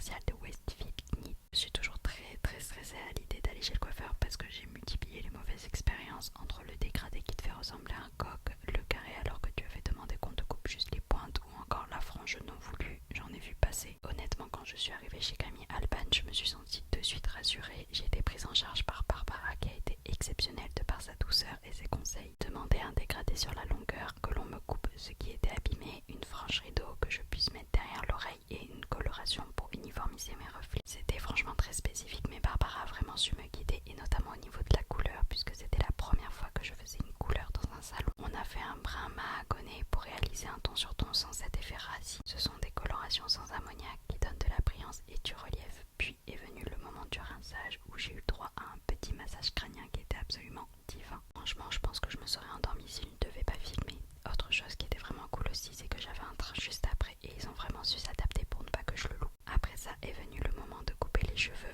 commercial de Westfield Knit. Je suis toujours très stressée à l'idée d'aller chez le coiffeur parce que j'ai multiplié les mauvaises expériences entre le dégradé qui te fait ressembler à un coq, le carré alors que tu avais demandé qu'on te coupe juste les pointes ou encore la frange non voulue. J'en ai vu passer. Honnêtement, quand je suis arrivée chez Camille Alban, je me suis sentie de suite rassurée. J'ai été prise en charge par Barbara qui a été exceptionnelle de par sa douceur et ses conseils. Demander un dégradé sur la longueur, que l'on me coupe ce qui était abîmé, une frange rideau que je puisse mettre derrière l'oreille et une coloration pour uniformiser mes reflets. C'était franchement très spécifique, mais Barbara a vraiment su me guider et notamment au niveau de la couleur puisque c'était la première fois que je faisais une couleur dans un salon. On a fait un brun mahagoné pour réaliser un ton sur ton sans cet effet rassis. Ce sont des colorations sans ammoniac qui donnent de la brillance et du relief. Puis est venu le moment du rinçage où j'ai eu droit à un petit massage crânien qui était absolument divin. Franchement, je pense que je me serais endormie s'ils ne devaient pas filmer. Autre chose qui était vraiment cool aussi, c'est que j'avais un train juste après et ils ont vraiment su s'adapter pour ne pas que je le loupe. Après ça est venu le moment de couper les cheveux